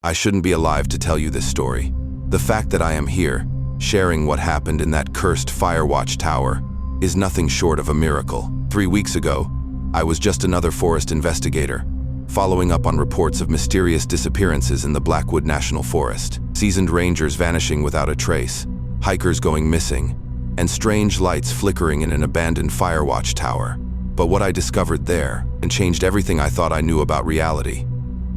I shouldn't be alive to tell you this story. The fact that I am here, sharing what happened in that cursed Firewatch Tower, is nothing short of a miracle. 3 weeks ago, I was just another forest investigator, following up on reports of mysterious disappearances in the Blackwood National Forest. Seasoned rangers vanishing without a trace, hikers going missing, and strange lights flickering in an abandoned Firewatch Tower. But what I discovered there and changed everything I thought I knew about reality.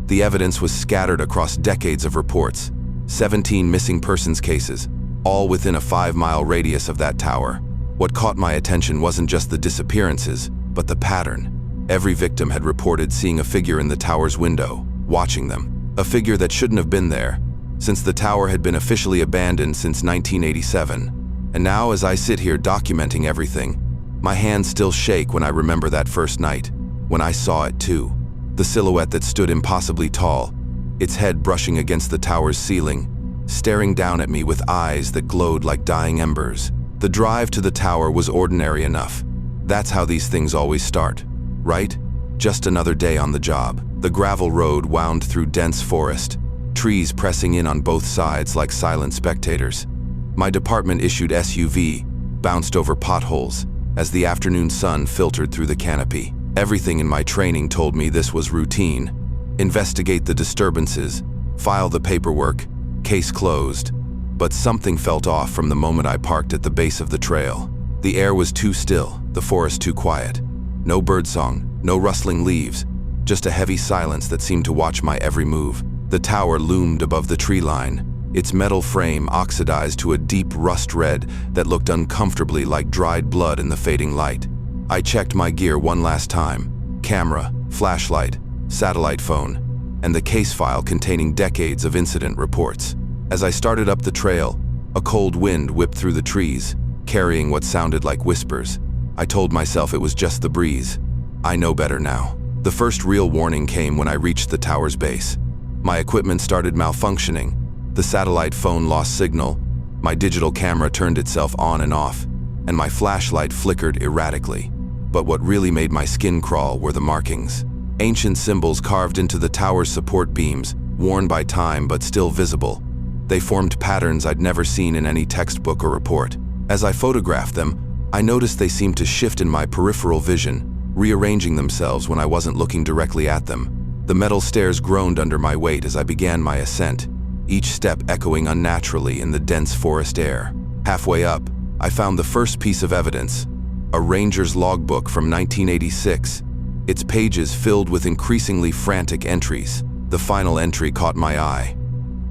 The evidence was scattered across decades of reports, 17 missing persons cases, all within a 5-mile radius of that tower. What caught my attention wasn't just the disappearances, but the pattern. Every victim had reported seeing a figure in the tower's window, watching them. A figure that shouldn't have been there, since the tower had been officially abandoned since 1987. And now, as I sit here documenting everything, my hands still shake when I remember that first night, when I saw it too. The silhouette that stood impossibly tall, its head brushing against the tower's ceiling, staring down at me with eyes that glowed like dying embers. The drive to the tower was ordinary enough. That's how these things always start, right? Just another day on the job. The gravel road wound through dense forest, trees pressing in on both sides like silent spectators. My department-issued SUV bounced over potholes as the afternoon sun filtered through the canopy. Everything in my training told me this was routine. Investigate the disturbances, file the paperwork, case closed. But something felt off from the moment I parked at the base of the trail. The air was too still, the forest too quiet. No birdsong, no rustling leaves, just a heavy silence that seemed to watch my every move. The tower loomed above the tree line, its metal frame oxidized to a deep rust red that looked uncomfortably like dried blood in the fading light. I checked my gear one last time: camera, flashlight, satellite phone, and the case file containing decades of incident reports. As I started up the trail, a cold wind whipped through the trees, carrying what sounded like whispers. I told myself it was just the breeze. I know better now. The first real warning came when I reached the tower's base. My equipment started malfunctioning. The satellite phone lost signal, my digital camera turned itself on and off, and my flashlight flickered erratically. But what really made my skin crawl were the markings. Ancient symbols carved into the tower's support beams, worn by time but still visible. They formed patterns I'd never seen in any textbook or report. As I photographed them, I noticed they seemed to shift in my peripheral vision, rearranging themselves when I wasn't looking directly at them. The metal stairs groaned under my weight as I began my ascent, each step echoing unnaturally in the dense forest air. Halfway up, I found the first piece of evidence, a ranger's logbook from 1986, its pages filled with increasingly frantic entries. The final entry caught my eye.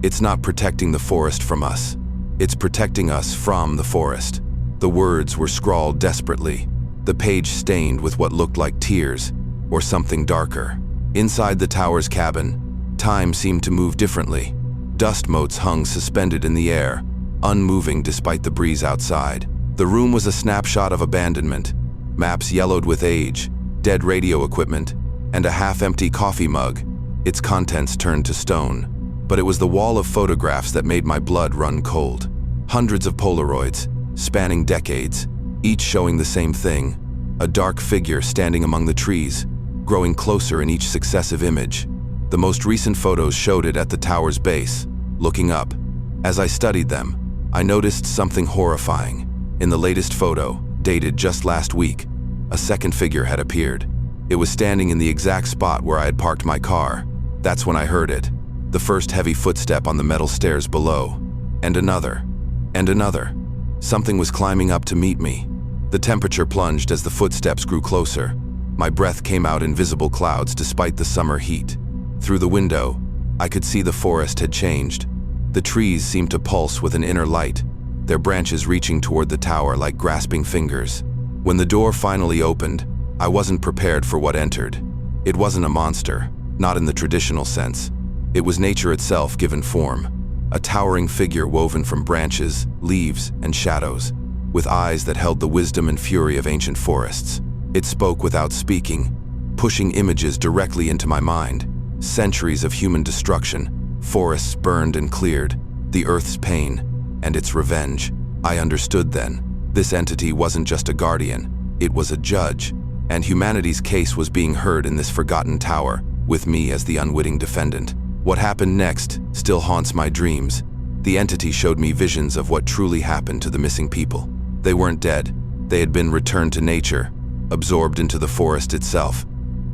"It's not protecting the forest from us. It's protecting us from the forest." The words were scrawled desperately, the page stained with what looked like tears, or something darker. Inside the tower's cabin, time seemed to move differently. Dust motes hung suspended in the air, unmoving despite the breeze outside. The room was a snapshot of abandonment, maps yellowed with age, dead radio equipment, and a half-empty coffee mug, its contents turned to stone. But it was the wall of photographs that made my blood run cold. Hundreds of Polaroids, spanning decades, each showing the same thing: a dark figure standing among the trees, growing closer in each successive image. The most recent photos showed it at the tower's base, looking up. As I studied them, I noticed something horrifying. In the latest photo, dated just last week, a second figure had appeared. It was standing in the exact spot where I had parked my car. That's when I heard it. The first heavy footstep on the metal stairs below. And another. And another. Something was climbing up to meet me. The temperature plunged as the footsteps grew closer. My breath came out in visible clouds despite the summer heat. Through the window, I could see the forest had changed. The trees seemed to pulse with an inner light, their branches reaching toward the tower like grasping fingers. When the door finally opened, I wasn't prepared for what entered. It wasn't a monster, not in the traditional sense. It was nature itself given form. A towering figure woven from branches, leaves, and shadows, with eyes that held the wisdom and fury of ancient forests. It spoke without speaking, pushing images directly into my mind. Centuries of human destruction, forests burned and cleared, the earth's pain, and its revenge. I understood then. This entity wasn't just a guardian, it was a judge, and humanity's case was being heard in this forgotten tower, with me as the unwitting defendant. What happened next still haunts my dreams. The entity showed me visions of what truly happened to the missing people. They weren't dead. They had been returned to nature, absorbed into the forest itself.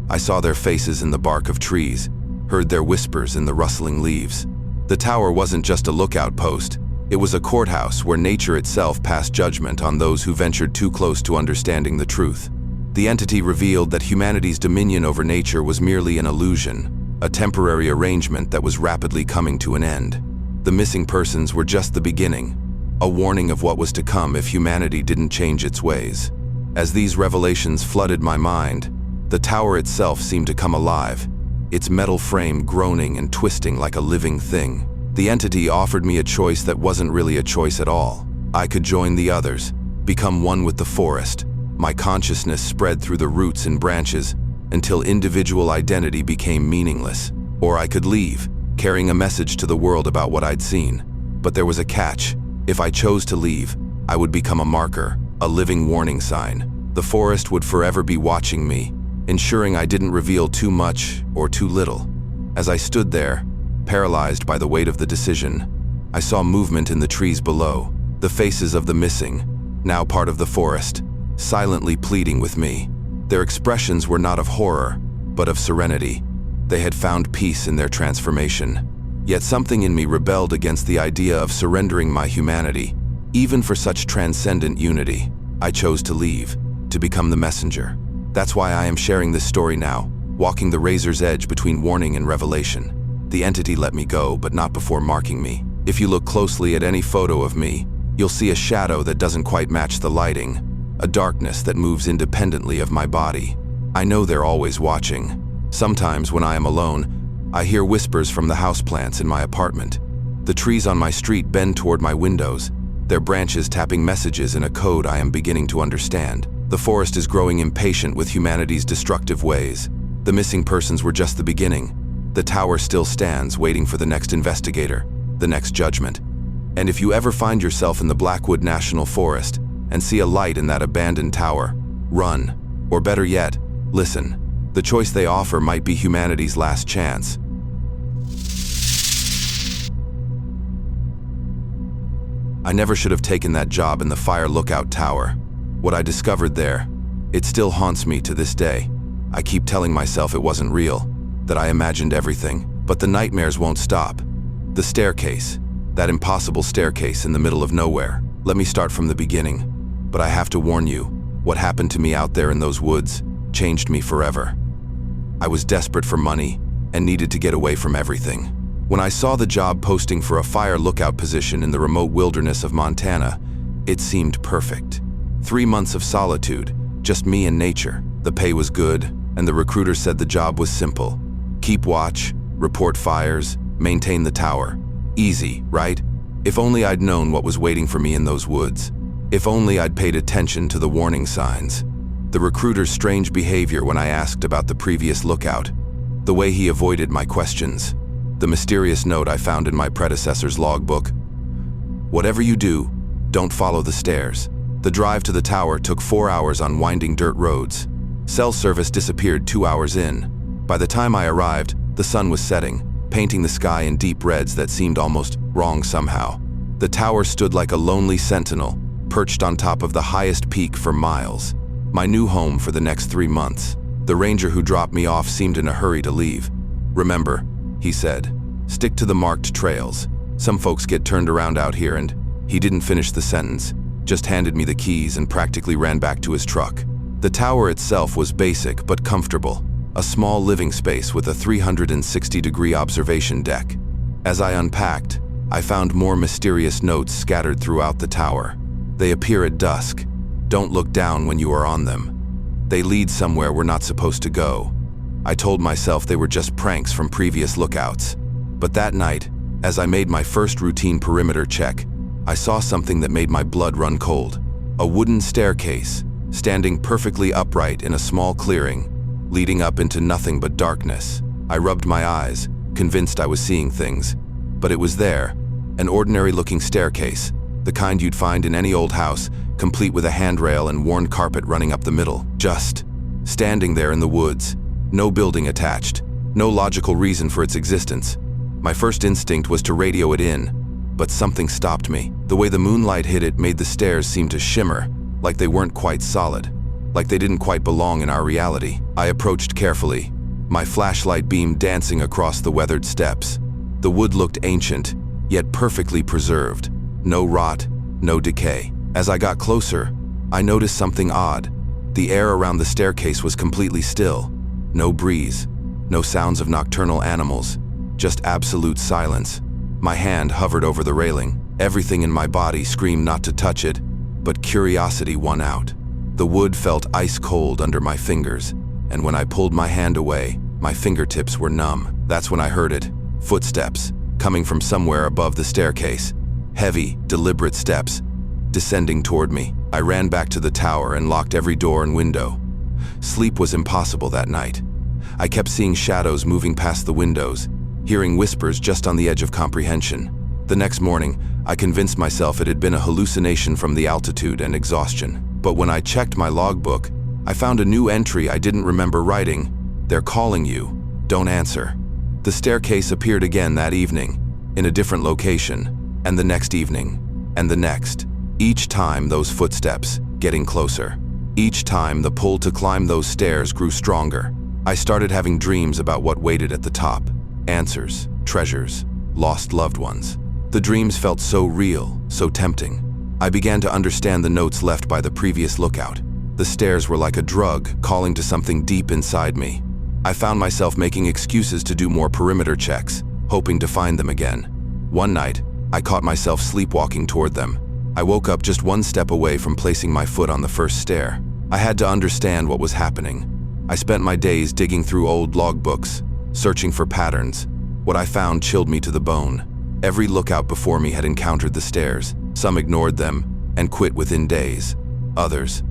I saw their faces in the bark of trees, heard their whispers in the rustling leaves. The tower wasn't just a lookout post. It was a courthouse where nature itself passed judgment on those who ventured too close to understanding the truth. The entity revealed that humanity's dominion over nature was merely an illusion, a temporary arrangement that was rapidly coming to an end. The missing persons were just the beginning, a warning of what was to come if humanity didn't change its ways. As these revelations flooded my mind, the tower itself seemed to come alive, its metal frame groaning and twisting like a living thing. The entity offered me a choice that wasn't really a choice at all. I could join the others, become one with the forest. My consciousness spread through the roots and branches until individual identity became meaningless. Or I could leave, carrying a message to the world about what I'd seen. But there was a catch. If I chose to leave, I would become a marker, a living warning sign. The forest would forever be watching me, ensuring I didn't reveal too much or too little. As I stood there, paralyzed by the weight of the decision, I saw movement in the trees below, the faces of the missing, now part of the forest, silently pleading with me. Their expressions were not of horror, but of serenity. They had found peace in their transformation. Yet something in me rebelled against the idea of surrendering my humanity, even for such transcendent unity. I chose to leave, to become the messenger. That's why I am sharing this story now, walking the razor's edge between warning and revelation. The entity let me go, but not before marking me. If you look closely at any photo of me, you'll see a shadow that doesn't quite match the lighting, a darkness that moves independently of my body. I know they're always watching. Sometimes when I am alone, I hear whispers from the houseplants in my apartment. The trees on my street bend toward my windows, their branches tapping messages in a code I am beginning to understand. The forest is growing impatient with humanity's destructive ways. The missing persons were just the beginning. The tower still stands, waiting for the next investigator, the next judgment. And if you ever find yourself in the Blackwood National Forest and see a light in that abandoned tower, run. Or better yet, listen. The choice they offer might be humanity's last chance. I never should have taken that job in the fire lookout tower. What I discovered there, it still haunts me to this day. I keep telling myself it wasn't real, that I imagined everything, but the nightmares won't stop. The staircase, that impossible staircase in the middle of nowhere. Let me start from the beginning. But I have to warn you, what happened to me out there in those woods changed me forever. I was desperate for money and needed to get away from everything. When I saw the job posting for a fire lookout position in the remote wilderness of Montana, it seemed perfect. 3 months of solitude, just me and nature. The pay was good, and the recruiter said the job was simple. Keep watch, report fires, maintain the tower. Easy, right? If only I'd known what was waiting for me in those woods. If only I'd paid attention to the warning signs. The recruiter's strange behavior when I asked about the previous lookout. The way he avoided my questions. The mysterious note I found in my predecessor's logbook. Whatever you do, don't follow the stairs. The drive to the tower took 4 hours on winding dirt roads. Cell service disappeared 2 hours in. By the time I arrived, the sun was setting, painting the sky in deep reds that seemed almost wrong somehow. The tower stood like a lonely sentinel, perched on top of the highest peak for miles. My new home for the next 3 months. The ranger who dropped me off seemed in a hurry to leave. Remember, he said, stick to the marked trails. Some folks get turned around out here, and he didn't finish the sentence, just handed me the keys and practically ran back to his truck. The tower itself was basic but comfortable, a small living space with a 360-degree observation deck. As I unpacked, I found more mysterious notes scattered throughout the tower. They appear at dusk. Don't look down when you are on them. They lead somewhere we're not supposed to go. I told myself they were just pranks from previous lookouts. But that night, as I made my first routine perimeter check, I saw something that made my blood run cold. A wooden staircase, standing perfectly upright in a small clearing, leading up into nothing but darkness. I rubbed my eyes, convinced I was seeing things. But it was there, an ordinary-looking staircase, the kind you'd find in any old house, complete with a handrail and worn carpet running up the middle. Just standing there in the woods. No building attached, no logical reason for its existence. My first instinct was to radio it in, but something stopped me. The way the moonlight hit it made the stairs seem to shimmer, like they weren't quite solid, like they didn't quite belong in our reality. I approached carefully, my flashlight beam dancing across the weathered steps. The wood looked ancient, yet perfectly preserved. No rot, no decay. As I got closer, I noticed something odd. The air around the staircase was completely still. No breeze, no sounds of nocturnal animals, just absolute silence. My hand hovered over the railing. Everything in my body screamed not to touch it, but curiosity won out. The wood felt ice cold under my fingers, and when I pulled my hand away, my fingertips were numb. That's when I heard it. Footsteps, coming from somewhere above the staircase. Heavy, deliberate steps, descending toward me. I ran back to the tower and locked every door and window. Sleep was impossible that night. I kept seeing shadows moving past the windows, hearing whispers just on the edge of comprehension. The next morning, I convinced myself it had been a hallucination from the altitude and exhaustion. But when I checked my logbook, I found a new entry I didn't remember writing. "They're calling you. Don't answer." The staircase appeared again that evening, in a different location, and the next evening, and the next. Each time those footsteps, getting closer. Each time the pull to climb those stairs grew stronger. I started having dreams about what waited at the top. Answers, treasures, lost loved ones. The dreams felt so real, so tempting. I began to understand the notes left by the previous lookout. The stairs were like a drug, calling to something deep inside me. I found myself making excuses to do more perimeter checks, hoping to find them again. One night, I caught myself sleepwalking toward them. I woke up just one step away from placing my foot on the first stair. I had to understand what was happening. I spent my days digging through old logbooks, searching for patterns. What I found chilled me to the bone. Every lookout before me had encountered the stairs. Some ignored them and quit within days. Others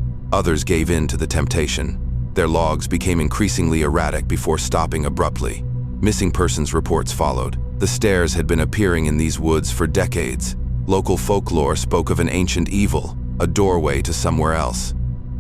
gave in to the temptation. Their logs became increasingly erratic before stopping abruptly. Missing persons reports followed. The stairs had been appearing in these woods for decades. Local folklore spoke of an ancient evil, a doorway to somewhere else.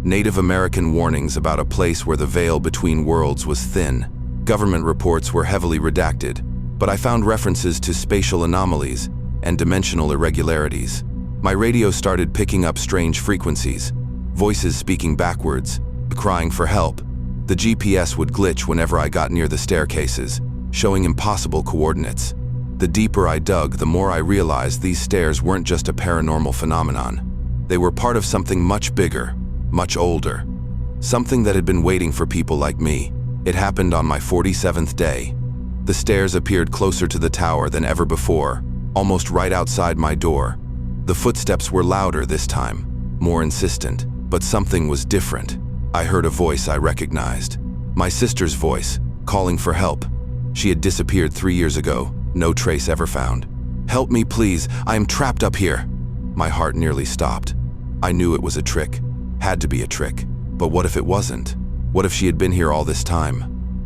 Native American warnings about a place where the veil between worlds was thin. Government reports were heavily redacted, but I found references to spatial anomalies and dimensional irregularities. My radio started picking up strange frequencies, voices speaking backwards, crying for help. The GPS would glitch whenever I got near the staircases, showing impossible coordinates. The deeper I dug, the more I realized these stairs weren't just a paranormal phenomenon. They were part of something much bigger, much older. Something that had been waiting for people like me. It happened on my 47th day. The stairs appeared closer to the tower than ever before, almost right outside my door. The footsteps were louder this time, more insistent, but something was different. I heard a voice I recognized. My sister's voice, calling for help. She had disappeared 3 years ago, no trace ever found. "Help me, please, I am trapped up here." My heart nearly stopped. I knew it was a trick. Had to be a trick. But what if it wasn't? What if she had been here all this time?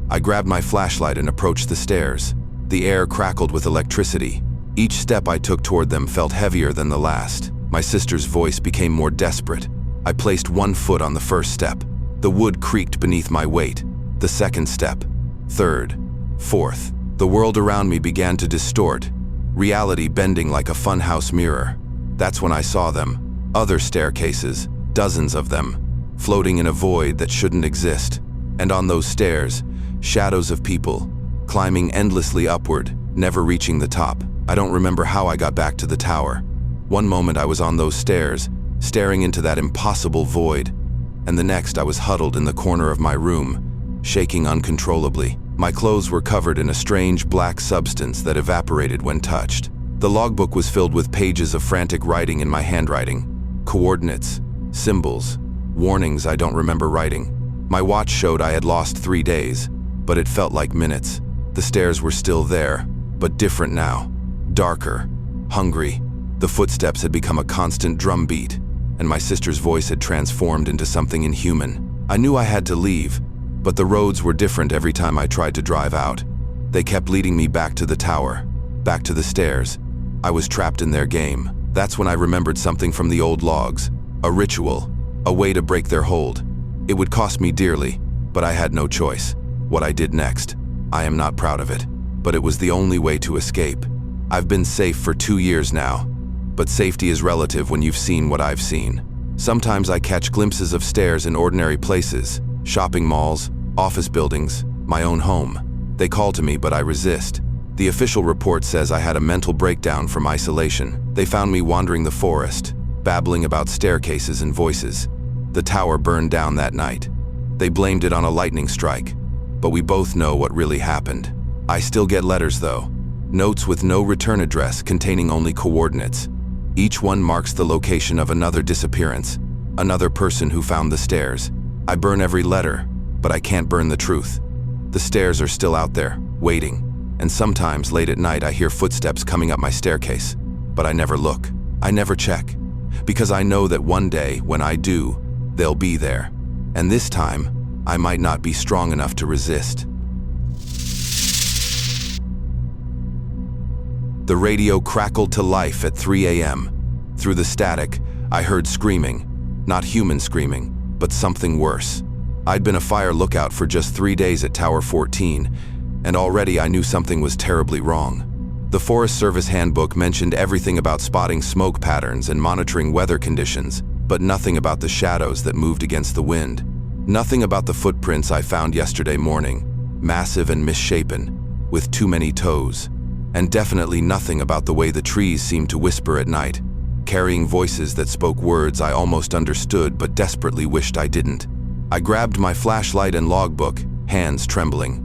I grabbed my flashlight and approached the stairs. The air crackled with electricity. Each step I took toward them felt heavier than the last. My sister's voice became more desperate. I placed one foot on the first step. The wood creaked beneath my weight. The second step. Third. Fourth. The world around me began to distort, reality bending like a funhouse mirror. That's when I saw them. Other staircases, dozens of them, floating in a void that shouldn't exist. And on those stairs, shadows of people, climbing endlessly upward, never reaching the top. I don't remember how I got back to the tower. One moment I was on those stairs, staring into that impossible void, and the next I was huddled in the corner of my room, shaking uncontrollably. My clothes were covered in a strange black substance that evaporated when touched. The logbook was filled with pages of frantic writing in my handwriting. Coordinates, symbols, warnings I don't remember writing. My watch showed I had lost 3 days, but it felt like minutes. The stairs were still there, but different now. Darker, hungry. The footsteps had become a constant drumbeat, and my sister's voice had transformed into something inhuman. I knew I had to leave, but the roads were different every time I tried to drive out. They kept leading me back to the tower, back to the stairs. I was trapped in their game. That's when I remembered something from the old logs. A ritual, a way to break their hold. It would cost me dearly, but I had no choice. What I did next, I am not proud of it, but it was the only way to escape. I've been safe for 2 years now, but safety is relative when you've seen what I've seen. Sometimes I catch glimpses of stairs in ordinary places, shopping malls, office buildings, my own home. They call to me, but I resist. The official report says I had a mental breakdown from isolation. They found me wandering the forest, babbling about staircases and voices. The tower burned down that night. They blamed it on a lightning strike, but we both know what really happened. I still get letters though. Notes with no return address containing only coordinates. Each one marks the location of another disappearance, another person who found the stairs. I burn every letter, but I can't burn the truth. The stairs are still out there, waiting. And sometimes late at night I hear footsteps coming up my staircase, but I never look. I never check, because I know that one day, when I do, they'll be there. And this time, I might not be strong enough to resist. The radio crackled to life at 3 a.m. Through the static, I heard screaming. Not human screaming, but something worse. I'd been a fire lookout for just 3 days at Tower 14, and already I knew something was terribly wrong. The Forest Service handbook mentioned everything about spotting smoke patterns and monitoring weather conditions, but nothing about the shadows that moved against the wind. Nothing about the footprints I found yesterday morning, massive and misshapen, with too many toes. And definitely nothing about the way the trees seemed to whisper at night, carrying voices that spoke words I almost understood but desperately wished I didn't. I grabbed my flashlight and logbook, hands trembling.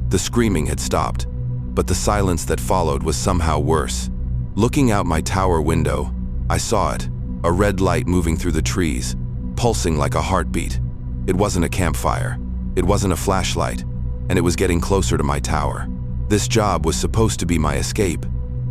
The screaming had stopped, but the silence that followed was somehow worse. Looking out my tower window, I saw it, a red light moving through the trees, pulsing like a heartbeat. It wasn't a campfire, it wasn't a flashlight, and it was getting closer to my tower. This job was supposed to be my escape.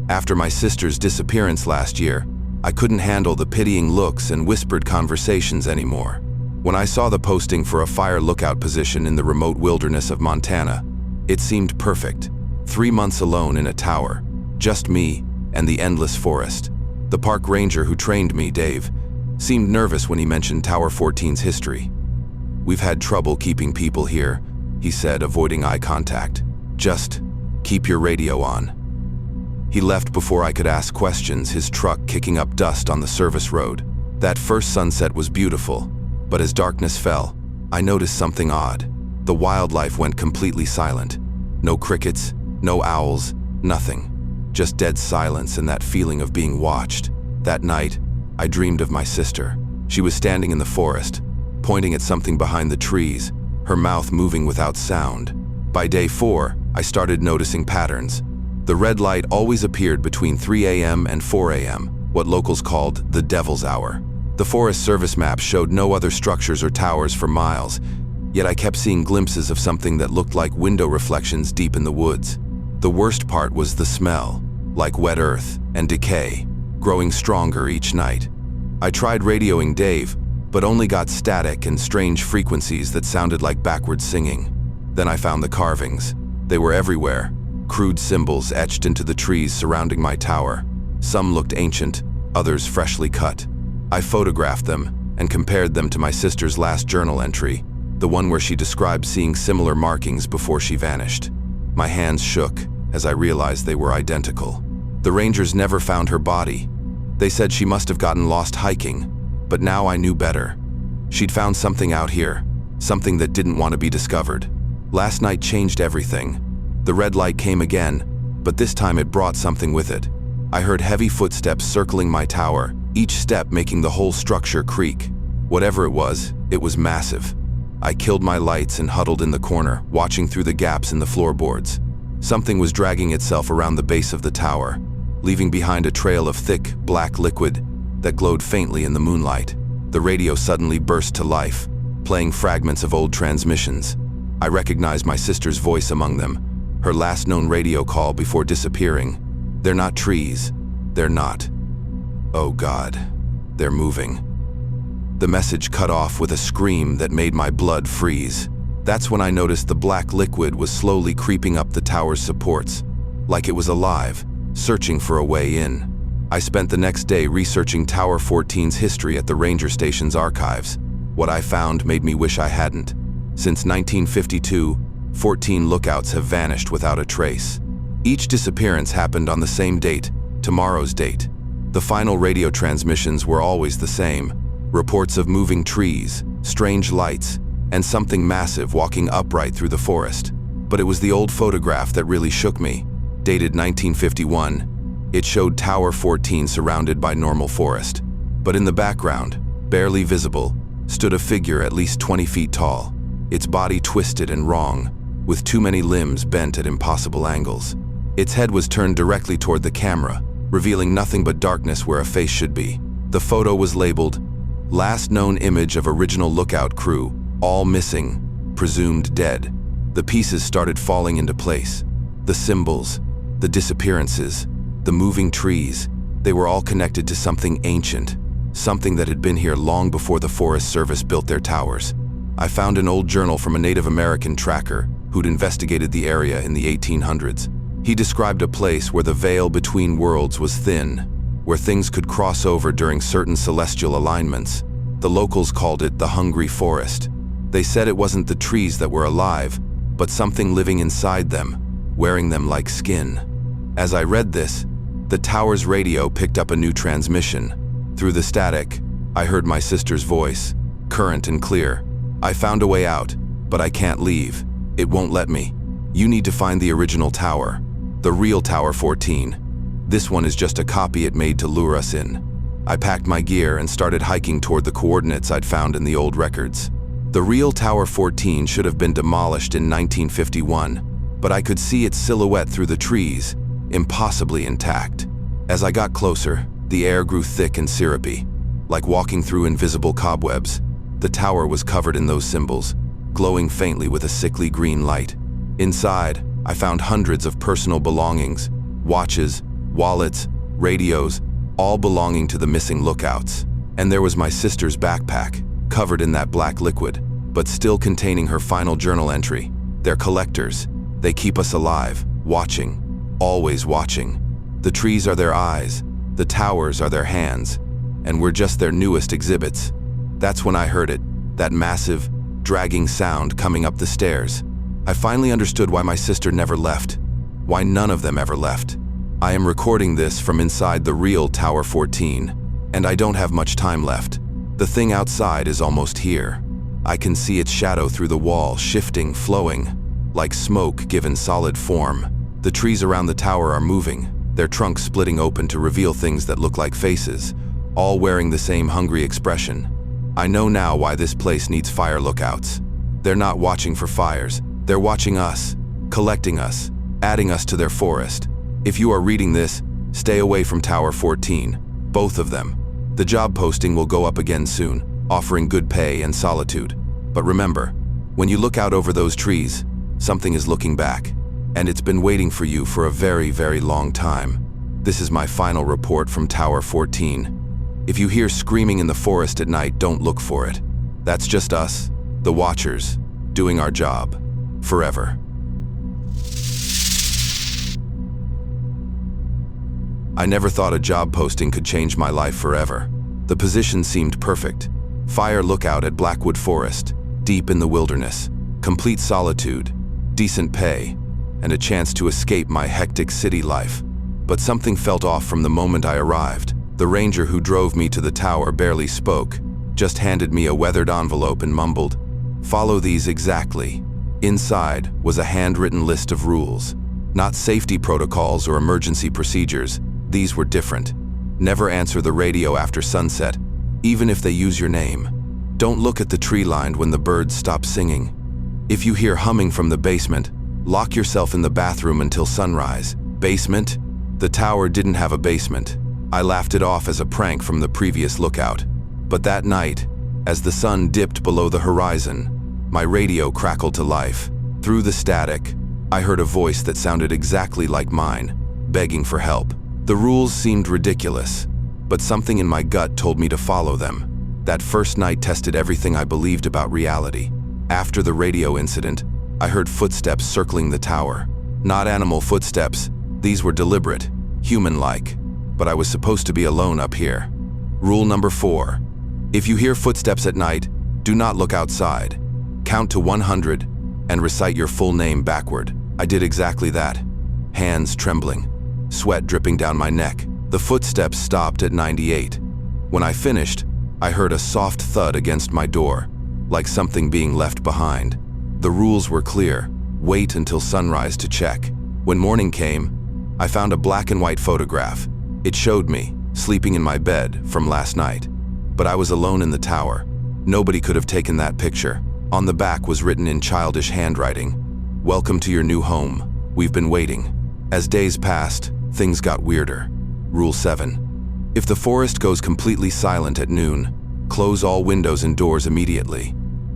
After my sister's disappearance last year, I couldn't handle the pitying looks and whispered conversations anymore. When I saw the posting for a fire lookout position in the remote wilderness of Montana, it seemed perfect. 3 months alone in a tower, just me and the endless forest. The park ranger who trained me, Dave, seemed nervous when he mentioned Tower 14's history. "We've had trouble keeping people here," he said, avoiding eye contact. "Just keep your radio on." He left before I could ask questions, his truck kicking up dust on the service road. That first sunset was beautiful, but as darkness fell, I noticed something odd. The wildlife went completely silent. No crickets, no owls, nothing. Just dead silence and that feeling of being watched. That night, I dreamed of my sister. She was standing in the forest, pointing at something behind the trees, her mouth moving without sound. By day 4, I started noticing patterns. The red light always appeared between 3 a.m. and 4 a.m., what locals called the Devil's Hour. The Forest Service map showed no other structures or towers for miles, yet I kept seeing glimpses of something that looked like window reflections deep in the woods. The worst part was the smell, like wet earth and decay, growing stronger each night. I tried radioing Dave, but only got static and strange frequencies that sounded like backwards singing. Then I found the carvings. They were everywhere, crude symbols etched into the trees surrounding my tower. Some looked ancient, others freshly cut. I photographed them and compared them to my sister's last journal entry, the one where she described seeing similar markings before she vanished. My hands shook as I realized they were identical. The rangers never found her body. They said she must have gotten lost hiking, but now I knew better. She'd found something out here, something that didn't want to be discovered. Last night changed everything. The red light came again, but this time it brought something with it. I heard heavy footsteps circling my tower, each step making the whole structure creak. Whatever it was massive. I killed my lights and huddled in the corner, watching through the gaps in the floorboards. Something was dragging itself around the base of the tower, leaving behind a trail of thick, black liquid that glowed faintly in the moonlight. The radio suddenly burst to life, playing fragments of old transmissions. I recognized my sister's voice among them, her last known radio call before disappearing. "They're not trees. They're not. Oh God, they're moving." The message cut off with a scream that made my blood freeze. That's when I noticed the black liquid was slowly creeping up the tower's supports, like it was alive, searching for a way in. I spent the next day researching Tower 14's history at the ranger station's archives. What I found made me wish I hadn't. Since 1952, 14 lookouts have vanished without a trace. Each disappearance happened on the same date, tomorrow's date. The final radio transmissions were always the same. Reports of moving trees, strange lights, and something massive walking upright through the forest. But it was the old photograph that really shook me. Dated 1951, it showed Tower 14 surrounded by normal forest. But in the background, barely visible, stood a figure at least 20 feet tall, its body twisted and wrong, with too many limbs bent at impossible angles. Its head was turned directly toward the camera, revealing nothing but darkness where a face should be. The photo was labeled, "Last known image of original lookout crew, all missing, presumed dead." The pieces started falling into place. The symbols, the disappearances, the moving trees, they were all connected to something ancient, something that had been here long before the Forest Service built their towers. I found an old journal from a Native American tracker who'd investigated the area in the 1800s. He described a place where the veil between worlds was thin, where things could cross over during certain celestial alignments. The locals called it the Hungry Forest. They said it wasn't the trees that were alive, but something living inside them, wearing them like skin. As I read this, the tower's radio picked up a new transmission. Through the static, I heard my sister's voice, current and clear. "I found a way out, but I can't leave. It won't let me. You need to find the original tower, the real Tower 14. This one is just a copy it made to lure us in." I packed my gear and started hiking toward the coordinates I'd found in the old records. The real Tower 14 should have been demolished in 1951, but I could see its silhouette through the trees, impossibly intact. As I got closer, the air grew thick and syrupy, like walking through invisible cobwebs. The tower was covered in those symbols, glowing faintly with a sickly green light. Inside, I found hundreds of personal belongings, watches, wallets, radios, all belonging to the missing lookouts. And there was my sister's backpack, covered in that black liquid, but still containing her final journal entry. They're collectors. They keep us alive, watching, always watching. The trees are their eyes, the towers are their hands, and we're just their newest exhibits. That's when I heard it, that massive, dragging sound coming up the stairs. I finally understood why my sister never left, why none of them ever left. I am recording this from inside the real Tower 14, and I don't have much time left. The thing outside is almost here. I can see its shadow through the wall, shifting, flowing, like smoke given solid form. The trees around the tower are moving, their trunks splitting open to reveal things that look like faces, all wearing the same hungry expression. I know now why this place needs fire lookouts. They're not watching for fires, they're watching us, collecting us, adding us to their forest. If you are reading this, stay away from Tower 14, both of them. The job posting will go up again soon, offering good pay and solitude. But remember, when you look out over those trees, something is looking back, and it's been waiting for you for a very, very long time. This is my final report from Tower 14. If you hear screaming in the forest at night, don't look for it. That's just us, the Watchers, doing our job, forever. I never thought a job posting could change my life forever. The position seemed perfect. Fire lookout at Blackwood Forest, deep in the wilderness, complete solitude, decent pay, and a chance to escape my hectic city life. But something felt off from the moment I arrived. The ranger who drove me to the tower barely spoke, just handed me a weathered envelope and mumbled, "Follow these exactly." Inside was a handwritten list of rules. Not safety protocols or emergency procedures. These were different. Never answer the radio after sunset, even if they use your name. Don't look at the tree line when the birds stop singing. If you hear humming from the basement, lock yourself in the bathroom until sunrise. Basement? The tower didn't have a basement. I laughed it off as a prank from the previous lookout. But that night, as the sun dipped below the horizon, my radio crackled to life. Through the static, I heard a voice that sounded exactly like mine, begging for help. The rules seemed ridiculous, but something in my gut told me to follow them. That first night tested everything I believed about reality. After the radio incident, I heard footsteps circling the tower. Not animal footsteps, these were deliberate, human-like, but I was supposed to be alone up here. Rule number 4. If you hear footsteps at night, do not look outside. Count to 100 and recite your full name backward. I did exactly that. hands trembling, sweat dripping down my neck. The footsteps stopped at 98. When I finished, I heard a soft thud against my door, like something being left behind. The rules were clear: wait until sunrise to check. When morning came, I found a black and white photograph. It showed me, sleeping in my bed from last night. But I was alone in the tower. Nobody could have taken that picture. On the back was written in childish handwriting, "Welcome to your new home. We've been waiting." As days passed, things got weirder. Rule 7. If the forest goes completely silent at noon, close all windows and doors immediately.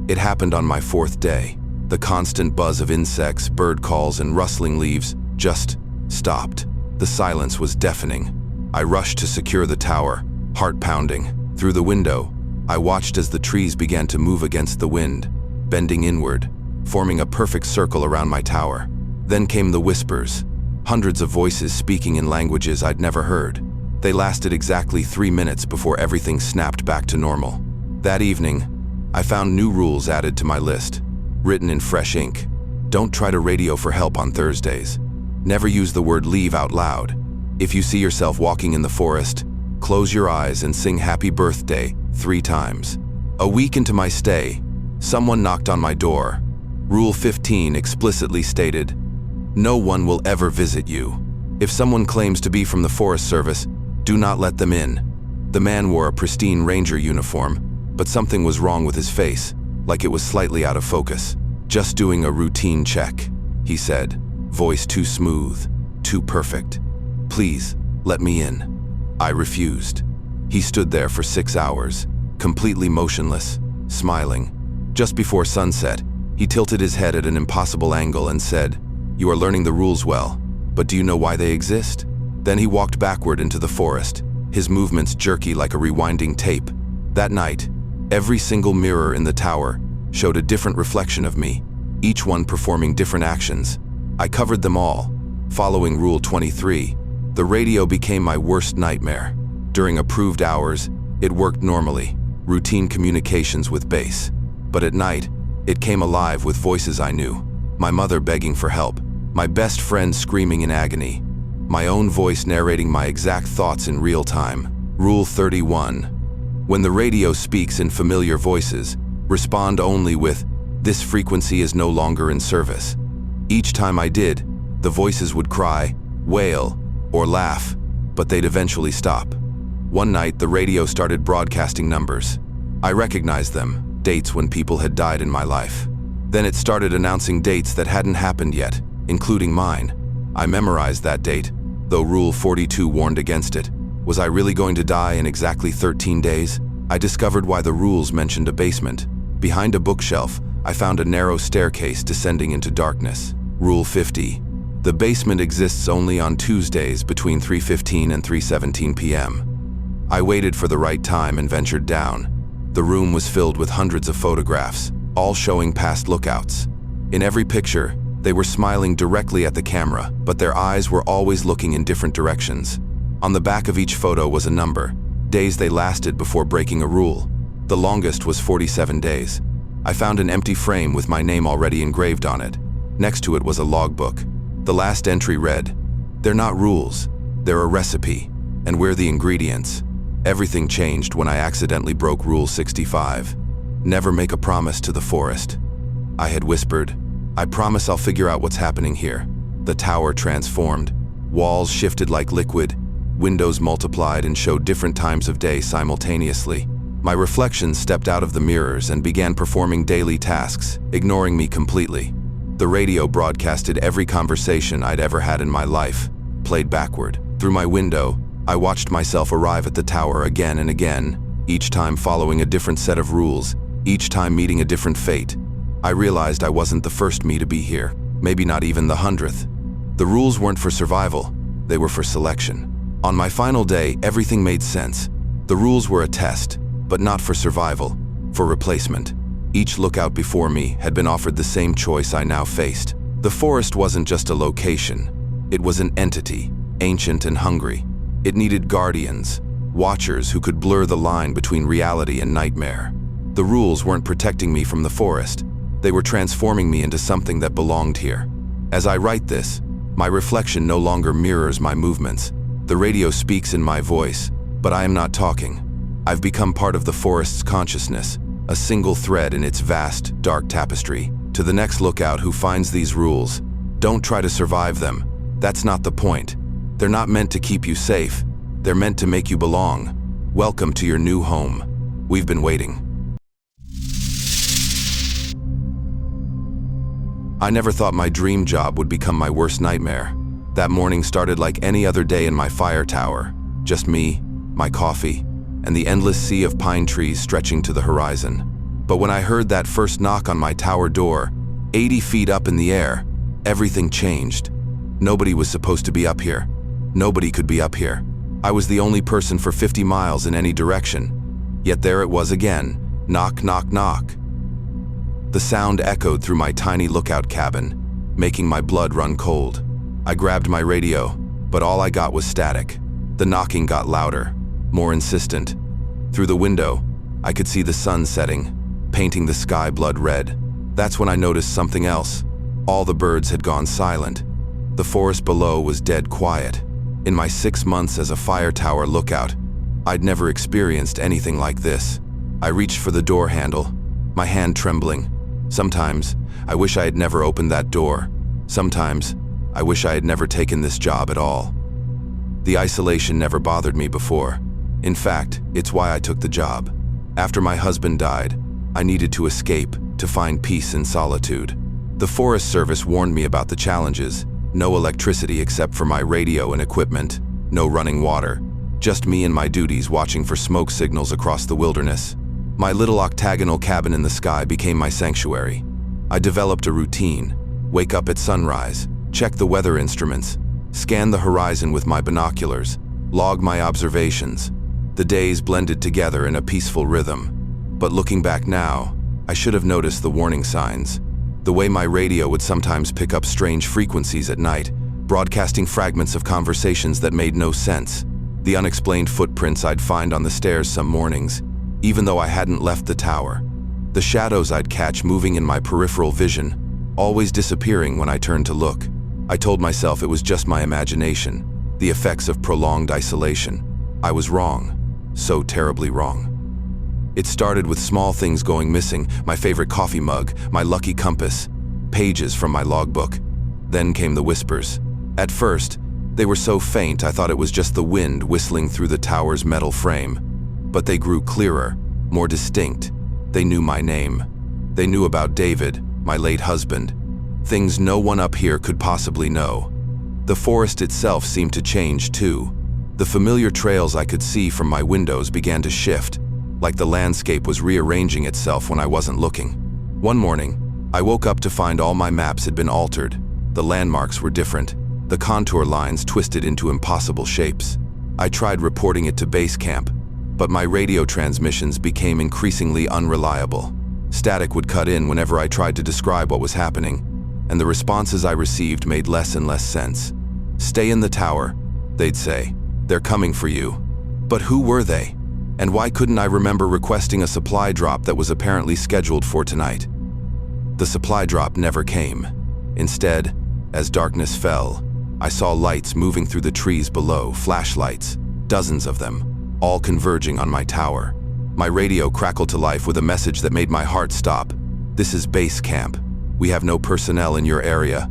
It happened on my 4th day. The constant buzz of insects, bird calls, and rustling leaves just stopped. The silence was deafening. I rushed to secure the tower, heart pounding. Through the window, I watched as the trees began to move against the wind, bending inward, forming a perfect circle around my tower. Then came the whispers, hundreds of voices speaking in languages I'd never heard. They lasted exactly 3 minutes before everything snapped back to normal. That evening, I found new rules added to my list, written in fresh ink. Don't try to radio for help on Thursdays. Never use the word leave out loud. If you see yourself walking in the forest, close your eyes and sing happy birthday 3 times. A week into my stay, someone knocked on my door. Rule 15 explicitly stated, "No one will ever visit you. If someone claims to be from the Forest Service, do not let them in." The man wore a pristine ranger uniform, but something was wrong with his face, like it was slightly out of focus. "Just doing a routine check," he said, voice too smooth, too perfect. "Please, let me in." I refused. He stood there for 6 hours, completely motionless, smiling. Just before sunset, he tilted his head at an impossible angle and said, "You are learning the rules well, but do you know why they exist?" Then he walked backward into the forest, his movements jerky like a rewinding tape. That night, every single mirror in the tower showed a different reflection of me, each one performing different actions. I covered them all, following Rule 23. The radio became my worst nightmare. During approved hours, it worked normally, routine communications with base. But at night, it came alive with voices I knew. My mother begging for help, my best friend screaming in agony, my own voice narrating my exact thoughts in real time. Rule 31. When the radio speaks in familiar voices, respond only with, "This frequency is no longer in service." Each time I did, the voices would cry, wail, or laugh, but they'd eventually stop. One night, the radio started broadcasting numbers. I recognized them, dates when people had died in my life. Then it started announcing dates that hadn't happened yet, including mine. I memorized that date, though Rule 42 warned against it. Was I really going to die in exactly 13 days? I discovered why the rules mentioned a basement. Behind a bookshelf, I found a narrow staircase descending into darkness. Rule 50. The basement exists only on Tuesdays between 3:15 and 3:17 p.m. I waited for the right time and ventured down. The room was filled with hundreds of photographs, all showing past lookouts. In every picture, they were smiling directly at the camera, but their eyes were always looking in different directions. On the back of each photo was a number, days they lasted before breaking a rule. The longest was 47 days. I found an empty frame with my name already engraved on it. Next to it was a logbook. The last entry read, "They're not rules, they're a recipe, and we're the ingredients." Everything changed when I accidentally broke Rule 65. Never make a promise to the forest. I had whispered, "I promise I'll figure out what's happening here." The tower transformed. Walls shifted like liquid, windows multiplied and showed different times of day simultaneously. My reflections stepped out of the mirrors and began performing daily tasks, ignoring me completely. The radio broadcasted every conversation I'd ever had in my life, played backward. Through my window, I watched myself arrive at the tower again and again, each time following a different set of rules, each time meeting a different fate. I realized I wasn't the first me to be here, maybe not even the 100th. The rules weren't for survival, they were for selection. On my final day, everything made sense. The rules were a test, but not for survival, for replacement. Each lookout before me had been offered the same choice I now faced. The forest wasn't just a location, it was an entity, ancient and hungry. It needed guardians, watchers who could blur the line between reality and nightmare. The rules weren't protecting me from the forest, they were transforming me into something that belonged here. As I write this, My reflection no longer mirrors my movements. The radio speaks in my voice, but I am not talking. I've become part of the forest's consciousness, a single thread in its vast, dark tapestry. To the next lookout who finds these rules, don't try to survive them. That's not the point. They're not meant to keep you safe. They're meant to make you belong. Welcome to your new home. We've been waiting. I never thought my dream job would become my worst nightmare. That morning started like any other day in my fire tower. Just me, my coffee, and the endless sea of pine trees stretching to the horizon. But when I heard that first knock on my tower door, 80 feet up in the air, everything changed. Nobody was supposed to be up here. Nobody could be up here. I was the only person for 50 miles in any direction. Yet there it was again. Knock, knock, knock. The sound echoed through my tiny lookout cabin, making my blood run cold. I grabbed my radio, but all I got was static. The knocking got louder, more insistent. Through the window, I could see the sun setting, painting the sky blood red. That's when I noticed something else. All the birds had gone silent. The forest below was dead quiet. In my 6 months as a fire tower lookout, I'd never experienced anything like this. I reached for the door handle, my hand trembling. Sometimes, I wish I had never opened that door. Sometimes, I wish I had never taken this job at all. The isolation never bothered me before. In fact, it's why I took the job. After my husband died, I needed to escape, to find peace in solitude. The Forest Service warned me about the challenges. No electricity except for my radio and equipment. No running water. Just me and my duties watching for smoke signals across the wilderness. My little octagonal cabin in the sky became my sanctuary. I developed a routine. Wake up at sunrise, check the weather instruments, scan the horizon with my binoculars, log my observations. The days blended together in a peaceful rhythm. But looking back now, I should have noticed the warning signs. The way my radio would sometimes pick up strange frequencies at night, broadcasting fragments of conversations that made no sense. The unexplained footprints I'd find on the stairs some mornings, even though I hadn't left the tower. The shadows I'd catch moving in my peripheral vision, always disappearing when I turned to look. I told myself it was just my imagination, the effects of prolonged isolation. I was wrong, so terribly wrong. It started with small things going missing, my favorite coffee mug, my lucky compass, pages from my logbook. Then came the whispers. At first, they were so faint I thought it was just the wind whistling through the tower's metal frame. But they grew clearer, more distinct. They knew my name. They knew about David, my late husband. Things no one up here could possibly know. The forest itself seemed to change too. The familiar trails I could see from my windows began to shift, like the landscape was rearranging itself when I wasn't looking. One morning, I woke up to find all my maps had been altered. The landmarks were different, the contour lines twisted into impossible shapes. I tried reporting it to base camp, but my radio transmissions became increasingly unreliable. Static would cut in whenever I tried to describe what was happening, and the responses I received made less and less sense. "Stay in the tower," they'd say. "They're coming for you." But who were they? And why couldn't I remember requesting a supply drop that was apparently scheduled for tonight? The supply drop never came. Instead, as darkness fell, I saw lights moving through the trees below, flashlights, dozens of them, all converging on my tower. My radio crackled to life with a message that made my heart stop. "This is base camp. We have no personnel in your area.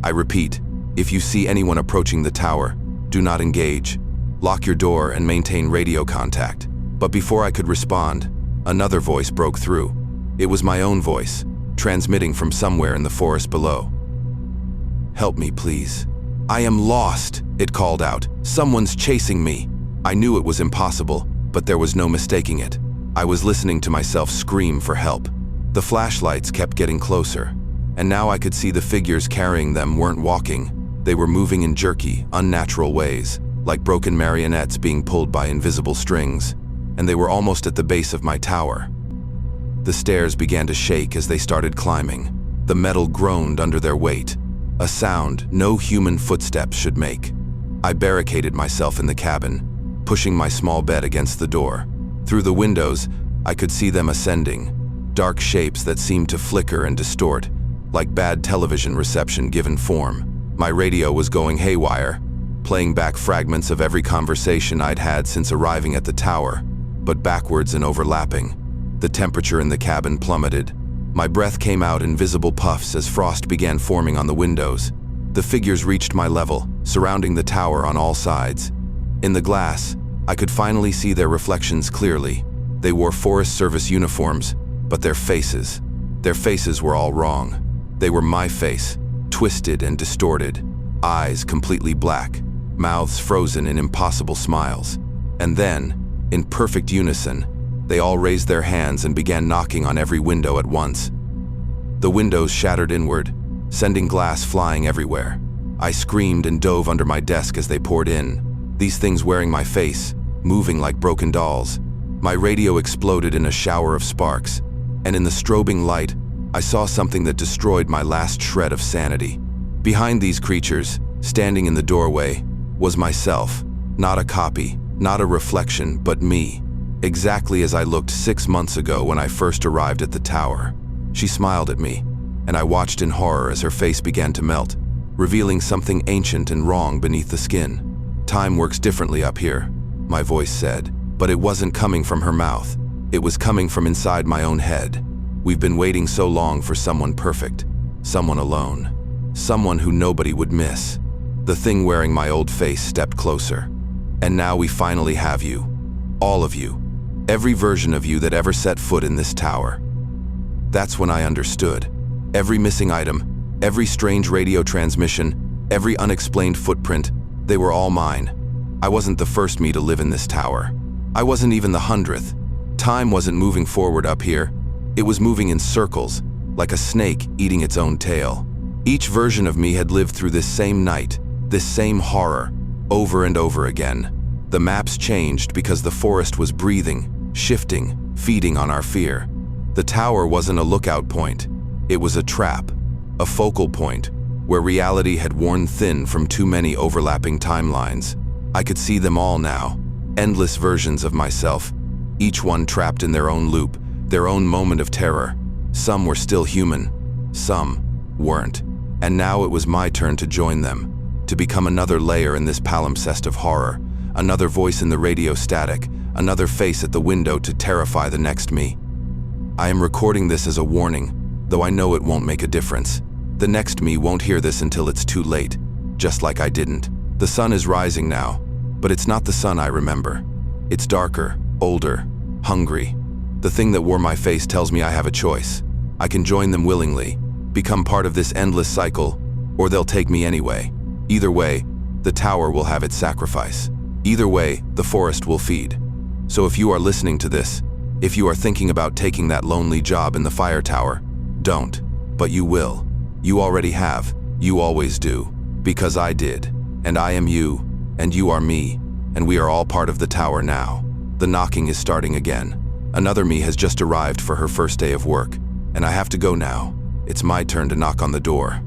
I repeat, if you see anyone approaching the tower, do not engage. Lock your door and maintain radio contact." But before I could respond, another voice broke through. It was my own voice, transmitting from somewhere in the forest below. "Help me, please. I am lost," it called out. "Someone's chasing me." I knew it was impossible, but there was no mistaking it. I was listening to myself scream for help. The flashlights kept getting closer, and now I could see the figures carrying them weren't walking. They were moving in jerky, unnatural ways, like broken marionettes being pulled by invisible strings. And they were almost at the base of my tower. The stairs began to shake as they started climbing. The metal groaned under their weight, a sound no human footsteps should make. I barricaded myself in the cabin, pushing my small bed against the door. Through the windows, I could see them ascending, dark shapes that seemed to flicker and distort, like bad television reception given form. My radio was going haywire, playing back fragments of every conversation I'd had since arriving at the tower, but backwards and overlapping. The temperature in the cabin plummeted. My breath came out in visible puffs as frost began forming on the windows. The figures reached my level, surrounding the tower on all sides. In the glass, I could finally see their reflections clearly. They wore Forest Service uniforms, but their faces were all wrong. They were my face, twisted and distorted, eyes completely black, mouths frozen in impossible smiles. And then, in perfect unison, they all raised their hands and began knocking on every window at once. The windows shattered inward, sending glass flying everywhere. I screamed and dove under my desk as they poured in, these things wearing my face, moving like broken dolls. My radio exploded in a shower of sparks, and in the strobing light, I saw something that destroyed my last shred of sanity. Behind these creatures, standing in the doorway, was myself, not a copy, not a reflection, but me, exactly as I looked 6 months ago when I first arrived at the tower. She smiled at me, and I watched in horror as her face began to melt, revealing something ancient and wrong beneath the skin. "Time works differently up here," my voice said, but it wasn't coming from her mouth. It was coming from inside my own head. We've been waiting so long for someone perfect, someone alone, someone who nobody would miss. The thing wearing my old face stepped closer. "And now we finally have you. All of you. Every version of you that ever set foot in this tower." That's when I understood. Every missing item, every strange radio transmission, every unexplained footprint, they were all mine. I wasn't the first me to live in this tower. I wasn't even the 100th. Time wasn't moving forward up here. It was moving in circles, like a snake eating its own tail. Each version of me had lived through this same night, this same horror, over and over again. The maps changed because the forest was breathing, shifting, feeding on our fear. The tower wasn't a lookout point. It was a trap, a focal point, where reality had worn thin from too many overlapping timelines. I could see them all now, endless versions of myself, each one trapped in their own loop, their own moment of terror. Some were still human, some weren't. And now it was my turn to join them, to become another layer in this palimpsest of horror, another voice in the radio static, another face at the window to terrify the next me. I am recording this as a warning, though I know it won't make a difference. The next me won't hear this until it's too late, just like I didn't. The sun is rising now, but it's not the sun I remember. It's darker, older, hungry. The thing that wore my face tells me I have a choice. I can join them willingly, become part of this endless cycle, or they'll take me anyway. Either way, the tower will have its sacrifice. Either way, the forest will feed. So if you are listening to this, if you are thinking about taking that lonely job in the fire tower, don't. But you will. You already have. You always do. Because I did. And I am you. And you are me. And we are all part of the tower now. The knocking is starting again. Another me has just arrived for her first day of work. And I have to go now. It's my turn to knock on the door.